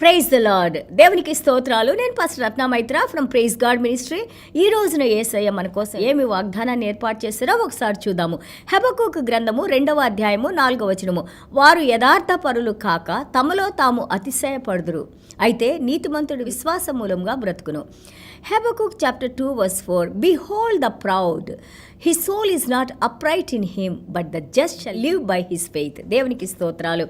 Praise the lord. దేవునికి స్తోత్రాలు. నేను pastor Ratna Maitra from Praise God Ministry. ఈ రోజున యేసయ్య మన కోసం ఏమి వాగ్దానాన్ని ఏర్పాటు చేశారో ఒకసారి చూద్దాము. హెబక్కూకు గ్రంథము 2వ అధ్యాయము 4వ వచనము. వారు యథార్థ పరులు కాక తమలో తాము అతిశయపడుదురు, అయితే నీతిమంతుడు విశ్వాస మూలంగా బ్రతుకును. Habakkuk chapter 2 verse 4. Behold the proud, his soul is not upright in him, but the just shall live by his faith. దేవునికి స్తోత్రాలు.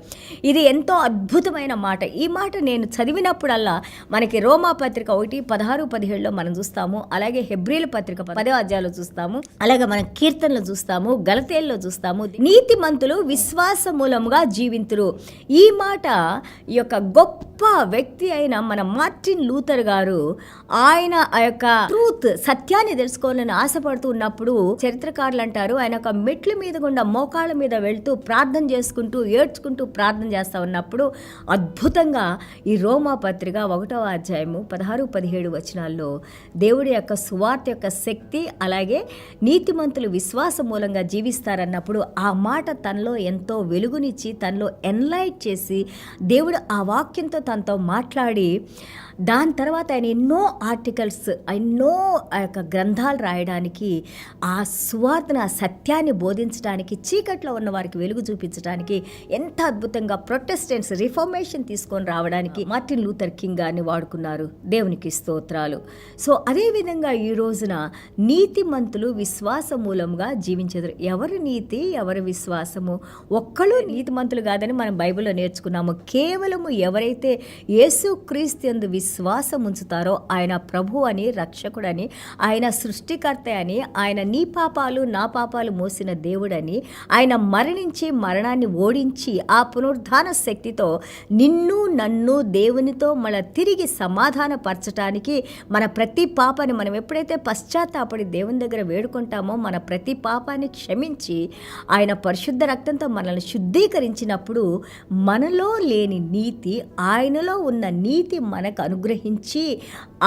ఇది ఎంతో అద్భుతమైన మాట. ఈ మాట నేను చదివినప్పుడల్లా మనకి రోమా పత్రిక 1:16-17 మనం చూస్తాము, అలాగే హెబ్రీల పత్రిక 10వ అధ్యాయంలో చూస్తాము, అలాగే మనం కీర్తనలు చూస్తాము, గలతీయుల్లో చూస్తాము. నీతిమంతులు విశ్వాస మూలంగా జీవింతురు. ఈ మాట ఈ యొక్క గొప్ప వ్యక్తి అయిన మన మార్టిన్ లూథర్ గారు ఆయన ఆ యొక్క ట్రూత్ సత్యాన్ని తెలుసుకోవాలని ఆశపడుతూ ఉన్నప్పుడు చరిత్రకారులు అంటారు, ఆయన ఒక మెట్ల మీద గుండా మోకాళ్ళ మీద వెళ్తూ ప్రార్థన చేసుకుంటూ ఏడ్చుకుంటూ ప్రార్థన చేస్తూ ఉన్నప్పుడు అద్భుతంగా ఈ రోమా పత్రిక 1వ అధ్యాయము 16-17 వచనాల్లో దేవుడి యొక్క సువార్త యొక్క శక్తి, అలాగే నీతిమంతులు విశ్వాస మూలంగా జీవిస్తారన్నప్పుడు ఆ మాట తనలో ఎంతో వెలుగునిచ్చి తనలో ఎన్లైట్ చేసి దేవుడు ఆ వాక్యంతో తనతో మాట్లాడి దాని తర్వాత ఆయన ఎన్నో ఆర్టికల్స్, ఎన్నో ఆ యొక్క గ్రంథాలు రాయడానికి, ఆ సువార్తను, ఆ సత్యాన్ని బోధించడానికి, చీకట్లో ఉన్న వారికి వెలుగు చూపించడానికి, ఎంత అద్భుతంగా ప్రొటెస్టెంట్స్ రిఫార్మేషన్ తీసుకొని రావడానికి మార్టిన్ లూథర్ కింగ్ గారిని వాడుకున్నారు. దేవునికి స్తోత్రాలు. సో అదేవిధంగా ఈ రోజున నీతిమంతులు విశ్వాస మూలంగా జీవించేది. ఎవరి నీతి, ఎవరి విశ్వాసము? ఒక్కళ్ళు నీతిమంతులు కాదని మనం బైబిల్లో నేర్చుకున్నాము. కేవలము ఎవరైతే యేసుక్రీస్తు యందు విశ్వాసం ఉంచుతారో, ఆయన ప్రభు అని, రక్షకుడని, ఆయన సృష్టికర్త అని, ఆయన నీ పాపాలు నా పాపాలు మోసిన దేవుడని, ఆయన మరణించి మరణాన్ని ఓడించి ఆ పునరుద్ధాన శక్తితో నిన్ను నన్ను దేవునితో మళ్ళీ తిరిగి సమాధానపరచడానికి మన ప్రతి పాపాన్ని మనం ఎప్పుడైతే పశ్చాత్తాపడి దేవుని దగ్గర వేడుకుంటామో మన ప్రతి పాపాన్ని క్షమించి ఆయన పరిశుద్ధ రక్తంతో మనల్ని శుద్ధీకరించినప్పుడు మనలో లేని నీతి, ఆయనలో ఉన్న నీతి మనకు అనుగ్రహించి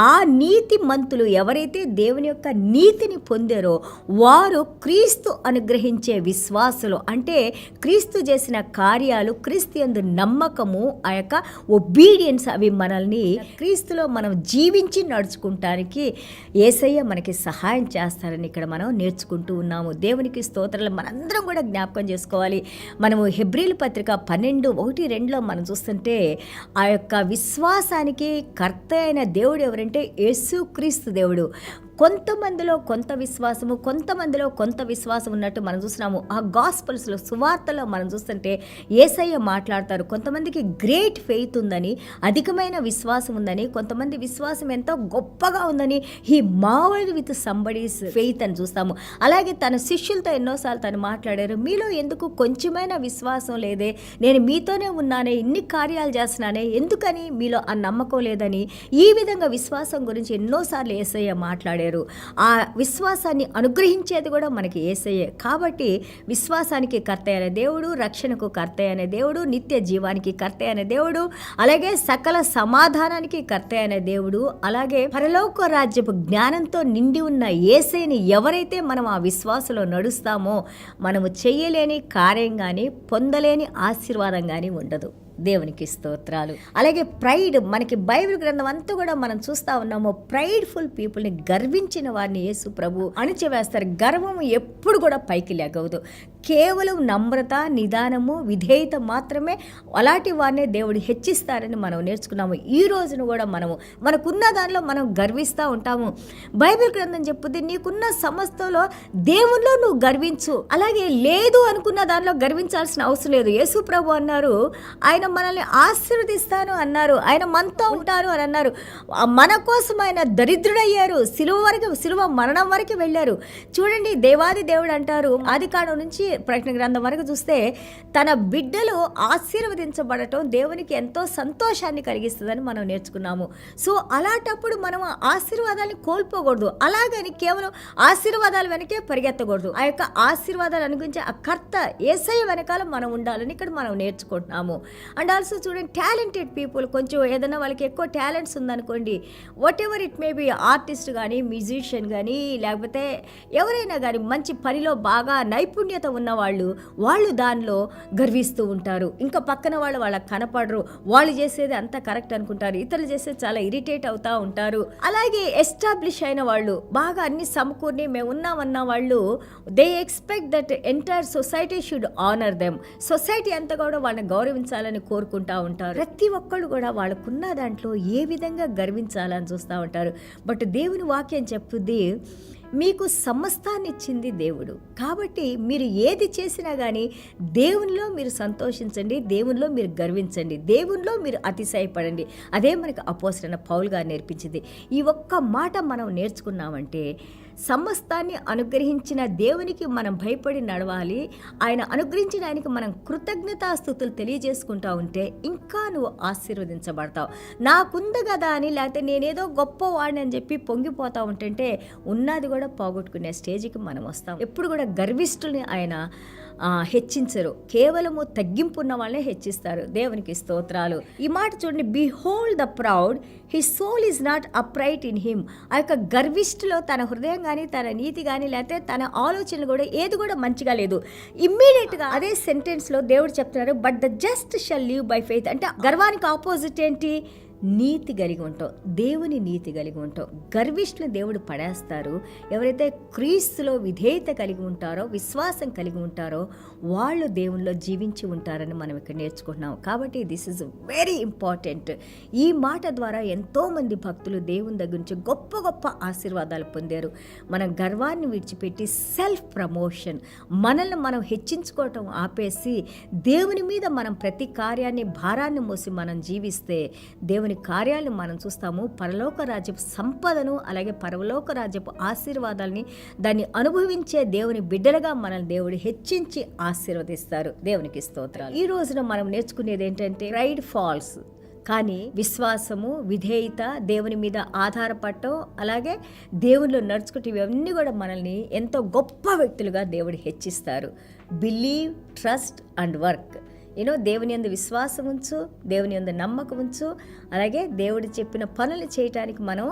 ఆ నీతి మంతులు ఎవరైతే దేవుని యొక్క నీతిని పొందారో వారు క్రీస్తు అనుగ్రహించే విశ్వాసులు. అంటే క్రీస్తు చేసిన కార్యాలు, క్రీస్తు యందు నమ్మకము, ఆ యొక్క ఒబీడియన్స్, అవి మనల్ని క్రీస్తులో మనం జీవించి నడుచుకుంటానికి యేసయ్య మనకి సహాయం చేస్తారని ఇక్కడ మనం నేర్చుకుంటూ ఉన్నాము. దేవునికి స్తోత్రాలు. మనందరం కూడా జ్ఞాపకం చేసుకోవాలి. మనము హెబ్రీల పత్రిక 12:1-2లో మనం చూస్తుంటే ఆ యొక్క విశ్వాసానికి కర్త అయిన దేవుడు ఎవరంటే యేసుక్రీస్తు దేవుడు. కొంతమందిలో కొంత విశ్వాసము, కొంతమందిలో కొంత విశ్వాసం ఉన్నట్టు మనం చూస్తున్నాము. ఆ గాస్పల్స్లో, సువార్తలో మనం చూస్తుంటే యేసయ్య మాట్లాడతారు. కొంతమందికి గ్రేట్ ఫెయిత్ ఉందని, అధికమైన విశ్వాసం ఉందని, కొంతమంది విశ్వాసం ఎంతో గొప్పగా ఉందని, హీ మార్వెల్డ్ విత్ సంబడీస్ ఫెయిత్ అని చూస్తాము. అలాగే తన శిష్యులతో ఎన్నోసార్లు తను మాట్లాడారు, మీలో ఎందుకు కొంచెమైనా విశ్వాసం లేదే, నేను మీతోనే ఉన్నానే, ఇన్ని కార్యాలు చేస్తున్నానే, ఎందుకని మీలో ఆ నమ్మకం లేదని, ఈ విధంగా విశ్వాసం గురించి ఎన్నోసార్లు యేసయ్య మాట్లాడారు. ఆ విశ్వాసాన్ని అనుగ్రహించేది కూడా మనకి యేసయ్యే. కాబట్టి విశ్వాసానికి కర్త అయిన దేవుడు, రక్షణకు కర్త అయిన దేవుడు, నిత్య జీవానికి కర్త అయిన దేవుడు, అలాగే సకల సమాధానానికి కర్త అయిన దేవుడు, అలాగే పరలోక రాజ్యపు జ్ఞానంతో నిండి ఉన్న యేసయ్యని ఎవరైతే మనం ఆ విశ్వాసంలో నడుస్తామో మనము చెయ్యలేని కార్యం కానీ పొందలేని ఆశీర్వాదం కానీ ఉండదు. దేవునికి స్తోత్రాలు. అలాగే ప్రైడ్, మనకి బైబిల్ గ్రంథం అంతా కూడా మనం చూస్తూ ఉన్నాము. ప్రైడ్ఫుల్ పీపుల్ని, గర్వించిన వారిని యేసు ప్రభు అణిచివేస్తారు. గర్వం ఎప్పుడు కూడా పైకి లెగవదు. కేవలం నమ్రత, నిదానము, విధేయత మాత్రమే అలాంటి వారినే దేవుడు హెచ్చిస్తారని మనం నేర్చుకున్నాము. ఈ రోజున కూడా మనకున్న దానిలో మనం గర్విస్తూ ఉంటాము. బైబిల్ గ్రంథం చెప్పుద్ది, నీకున్న సమస్తంలో దేవునిలో నువ్వు గర్వించు. అలాగే లేదు అనుకున్న దానిలో గర్వించాల్సిన అవసరం లేదు. యేసు ప్రభు అన్నారు, ఆయన మనల్ని ఆశీర్వదిస్తాను అన్నారు, ఆయన మనతో ఉంటారు అని అన్నారు. మన కోసం ఆయన దరిద్రుడయ్యారు, సిలువ మరణం వరకు వెళ్ళారు. చూడండి, దేవాది దేవుడు అంటారు, ఆదికాండం నుంచి ప్రకటన గ్రంథం వరకు చూస్తే తన బిడ్డలు ఆశీర్వదించబడటం దేవునికి ఎంతో సంతోషాన్ని కలిగిస్తుందని మనం నేర్చుకున్నాము. సో అలాంటప్పుడు మనం ఆశీర్వాదాన్ని కోల్పోకూడదు. అలాగని కేవలం ఆశీర్వాదాల వెనకే పరిగెత్తకూడదు. ఆ యొక్క ఆశీర్వాదాలు అనుగురించి ఆ కర్త యేసయ్య వెనకాల మనం ఉండాలని ఇక్కడ మనం నేర్చుకుంటున్నాము. అండ్ ఆల్సో చూడండి, టాలెంటెడ్ పీపుల్, కొంచెం ఏదైనా వాళ్ళకి ఎక్కువ టాలెంట్స్ ఉందనుకోండి, what ever it may be, artist కానీ, మ్యూజిషియన్ కానీ, లేకపోతే ఎవరైనా కానీ మంచి పనిలో బాగా నైపుణ్యత ఉన్న వాళ్ళు దానిలో గర్విస్తూ ఉంటారు. ఇంకా పక్కన వాళ్ళకి కనపడరు. వాళ్ళు చేసేది అంతా కరెక్ట్ అనుకుంటారు, ఇతరులు చేసేది చాలా ఇరిటేట్ అవుతూ ఉంటారు. అలాగే ఎస్టాబ్లిష్ అయిన వాళ్ళు, బాగా అన్ని సమకూర్ని మేము ఉన్నామన్న వాళ్ళు, they expect that entire society should honour them. Society అంతా కూడా వాళ్ళని గౌరవించాలని కోరుకుంటూ ఉంటారు. ప్రతి ఒక్కళ్ళు కూడా వాళ్ళకున్న దాంట్లో ఏ విధంగా గర్వించాలని చూస్తూ ఉంటారు. బట్ దేవుని వాక్యం చెప్తుంది, మీకు సమస్తాన్ని ఇచ్చింది దేవుడు. కాబట్టి మీరు ఏది చేసినా కానీ దేవునిలో మీరు సంతోషించండి, దేవునిలో మీరు గర్వించండి, దేవునిలో మీరు అతిశయపడండి. అదే మనకు అపోస్తలుడైన పౌలు గారు నేర్పించింది. ఈ ఒక్క మాట మనం నేర్చుకున్నామంటే సమస్తాన్ని అనుగ్రహించిన దేవునికి మనం భయపడి నడవాలి. ఆయన అనుగ్రహించిన ఆయనకి మనం కృతజ్ఞతాస్తుతులు తెలియజేసుకుంటా ఉంటే ఇంకా నువ్వు ఆశీర్వదించబడతావు. నాకుంది కదా అని, లేకపోతే నేనేదో గొప్పవాడిని అని చెప్పి పొంగిపోతా ఉంటుంటే ఉన్నది కూడా పోగొట్టుకునే స్టేజ్కి మనం వస్తాం. ఎప్పుడు కూడా గర్విష్ఠుల్ని ఆయన హెచ్చించరు, కేవలము తగ్గింపు ఉన్న వాళ్ళనే హెచ్చిస్తారు. దేవునికి స్తోత్రాలు. ఈ మాట చూడండి, behold the proud, his soul is not upright in him. ఆ యొక్క గర్విష్ఠులో తన హృదయం కానీ, తన నీతి కానీ, లేకపోతే తన ఆలోచనలు కూడా ఏది కూడా మంచిగా లేదు. ఇమ్మీడియట్గా అదే సెంటెన్స్లో దేవుడు చెప్తున్నారు, but the just shall live by faith. అంటే గర్వానికి ఆపోజిట్ ఏంటి? నీతి కలిగి ఉంటాం, దేవుని నీతి కలిగి ఉంటాం. గర్విష్ఠులు దేవుడు పడేస్తారు. ఎవరైతే క్రీస్తులో విధేయత కలిగి ఉంటారో, విశ్వాసం కలిగి ఉంటారో వాళ్ళు దేవునిలో జీవించి ఉంటారని మనం ఇక్కడ నేర్చుకుంటున్నాం. కాబట్టి దిస్ ఇస్ వెరీ ఇంపార్టెంట్. ఈ మాట ద్వారా ఎంతోమంది భక్తులు దేవుని దగ్గర నుంచి గొప్ప గొప్ప ఆశీర్వాదాలు పొందారు. మనం గర్వాన్ని విడిచిపెట్టి సెల్ఫ్ ప్రమోషన్, మనల్ని మనం హెచ్చించుకోవటం ఆపేసి దేవుని మీద మనం ప్రతి కార్యాన్ని, భారాన్ని మోసి మనం జీవిస్తే దేవుని కార్యాలను మనం చూస్తాము. పరలోక రాజ్యపు సంపదను, అలాగే పరలోక రాజ్యపు ఆశీర్వాదాలని, దాన్ని అనుభవించే దేవుని బిడ్డలుగా మనల్ని దేవుడు హెచ్చించి ఆశీర్వదిస్తారు. దేవునికి స్తోత్రాలు. ఈ రోజున మనం నేర్చుకునేది ఏంటంటే, ప్రైడ్ ఫాల్స్, కానీ విశ్వాసము, విధేయత, దేవుని మీద ఆధారపడటం, అలాగే దేవునిలో నడుచుకుంటే ఇవన్నీ కూడా మనల్ని ఎంతో గొప్ప వ్యక్తులుగా దేవుడు హెచ్చిస్తారు. Believe, trust and work. దేవుని యందు విశ్వాసం ఉంచు, దేవుని యందు నమ్మకం ఉంచు, అలాగే దేవుడు చెప్పిన పనులు చేయటానికి మనం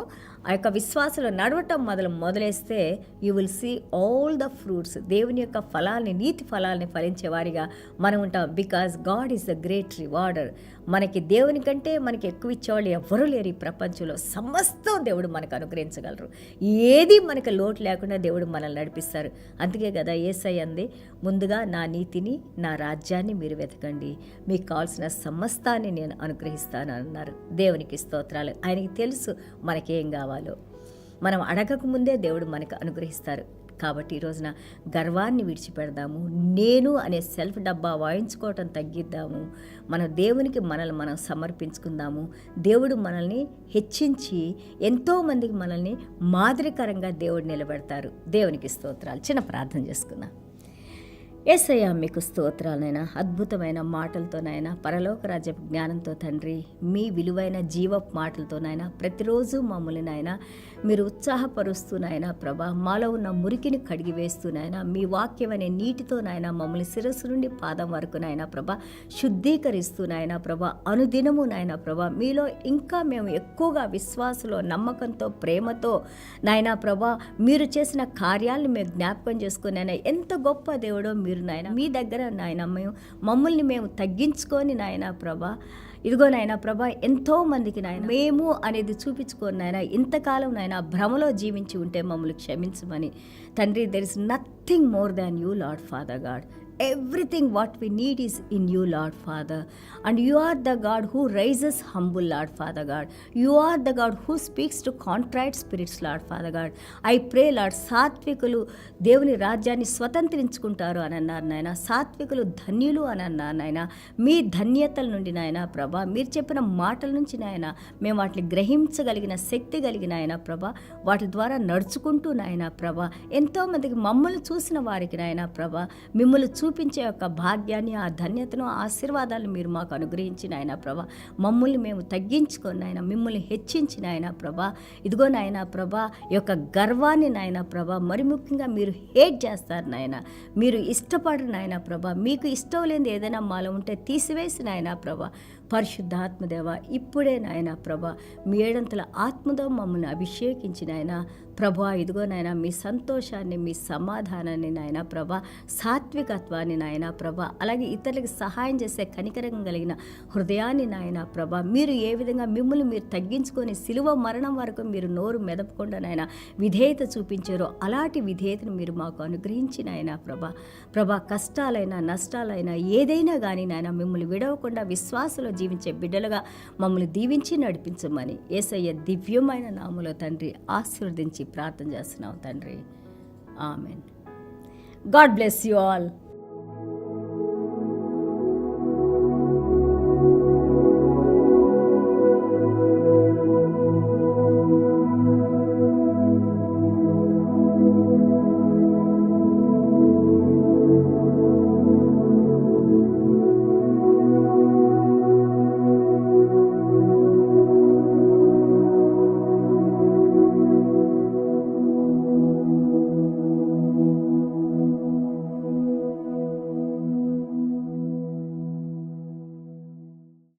ఆ యొక్క విశ్వాసంలో నడవటం మొదలేస్తే you will see all the fruits. దేవుని యొక్క ఫలాల్ని, నీతి ఫలాల్ని ఫలించేవారిగా మనం ఉంటాం. Because God is the great rewarder. మనకి దేవుని కంటే మనకి ఎక్కువ ఇచ్చేవాళ్ళు ఎవరూ లేరు ఈ ప్రపంచంలో. సమస్తం దేవుడు మనకు అనుగ్రహించగలరు. ఏది మనకు లోటు లేకుండా దేవుడు మనల్ని నడిపిస్తారు. అందుకే కదా యేసయ్య అంది, ముందుగా నా నీతిని, నా రాజ్యాన్ని మీరు వెతకండి, మీకు కావాల్సిన సమస్తాన్ని నేను అనుగ్రహిస్తాను అన్నారు. దేవునికి స్తోత్రాలు. ఆయనకి తెలుసు మనకేం కావాలో. మనం అడగక ముందే దేవుడు మనకు అనుగ్రహిస్తారు. కాబట్టి ఈ రోజున గర్వాన్ని విడిచిపెడదాము. నేను అనే సెల్ఫ్ డబ్బా వాయించుకోవటం తగ్గిద్దాము. మన దేవునికి మనల్ని మనం సమర్పించుకుందాము. దేవుడు మనల్ని హెచ్చించి ఎంతోమందికి మనల్ని మాదిరికరంగా దేవుడు నిలబెడతారు. దేవునికి స్తోత్రాలు. చిన్న ప్రార్థన చేసుకుందాం. యేసయ్య మీకు స్తోత్రాలనైనా, అద్భుతమైన మాటలతోనైనా, పరలోక రాజ్యపు జ్ఞానంతో తండ్రి, మీ విలువైన జీవపు మాటలతోనైనా ప్రతిరోజు మమ్మల్ని నాయన మీరు ఉత్సాహపరుస్తూనైనా ప్రభా, మాలో ఉన్న మురికిని కడిగివేస్తూనైనా మీ వాక్యం అనే నీటితోనైనా మమ్మల్ని శిరస్సు నుండి పాదం వరకు నాయన ప్రభా శుద్ధీకరిస్తూనైనా ప్రభా, అనుదినము నాయన ప్రభా మీలో ఇంకా మేము ఎక్కువగా విశ్వాసంలో, నమ్మకంతో, ప్రేమతో నాయన ప్రభా మీరు చేసిన కార్యాలను మేము జ్ఞాపకం చేసుకుని ఎంత గొప్ప దేవుడో మీరు నాయన, మీ దగ్గర నాయన మమ్మల్ని మేము తగ్గించుకొని నాయన ప్రభా, ఇదిగో నాయన ప్రభా ఎంతో మందికి నాయన మేము అనేది చూపించుకొని నాయన ఇంతకాలం నాయన భ్రమలో జీవించి ఉంటే మమ్మల్ని క్షమించమని తండ్రి. There is nothing more than you lord father God. Everything what we need is in you, Lord Father. And you are the God who raises humble, Lord Father God. You are the God who speaks to contrite spirits, Lord Father God. I pray, Lord, సాత్వికులు దేవుని రాజ్యాన్ని స్వతంత్రించుకుంటారు అని అన్నారు నాయన. సాత్వికులు ధన్యులు అని అన్నారు నాయన. మీ ధన్యతల నుండి నాయన ప్రభా, మీరు చెప్పిన మాటల నుంచి నాయన మేము వాటిని గ్రహించగలిగిన శక్తి కలిగిన ఆయన ప్రభా, వాటి ద్వారా నడుచుకుంటూ నాయన ప్రభా ఎంతోమందికి మమ్మల్ని చూసిన వారికి నాయన ప్రభా మిమ్మల్ని చూపించే యొక్క భాగ్యాన్ని, ఆ ధన్యతను, ఆశీర్వాదాలను మీరు మాకు అనుగ్రహించిన ఆయన ప్రభా, మమ్మల్ని మేము తగ్గించుకొని ఆయన మిమ్మల్ని హెచ్చించిన ఆయన ప్రభా, ఇదిగో నాయన ప్రభా ఈ యొక్క గర్వాన్ని నాయన ప్రభా మరి ముఖ్యంగా మీరు హేట్ చేస్తారు నాయన, మీరు ఇష్టపడరు నాయన ప్రభా, మీకు ఇష్టం లేనిది ఏదైనా మాలో ఉంటే తీసివేసిన ఆయన ప్రభా, పరిశుద్ధాత్మదేవ ఇప్పుడే నాయన ప్రభా మీ ఏడంతల ఆత్మతో మమ్మల్ని అభిషేకించిన ఆయన ప్రభా ఇదిగో నాయన మీ సంతోషాన్ని మీ సమాధానాన్ని నాయన ప్రభా సాత్వికత్వాన్ని నాయన ప్రభా అలాగే ఇతరులకు సహాయం చేసే కనికరం కలిగిన హృదయాన్ని నాయన ప్రభా మీరు ఏ విధంగా మిమ్మల్ని మీరు తగ్గించుకొని సిలువ మరణం వరకు మీరు నోరు మెదపకుండా నాయన విధేయత చూపించారో అలాంటి విధేయతను మీరు మాకు అనుగ్రహించిన ఆయన ప్రభా కష్టాలైనా నష్టాలైనా ఏదైనా కానీ నాయన మిమ్మల్ని విడవకుండా విశ్వాసంలో జీవించే బిడ్డలుగా మమ్మల్ని దీవించి నడిపించమని యేసయ్య దివ్యమైన నామములో తండ్రి ఆశీర్వదించి ప్రార్థన చేస్తున్నాం తండ్రి. Amen. God bless you all.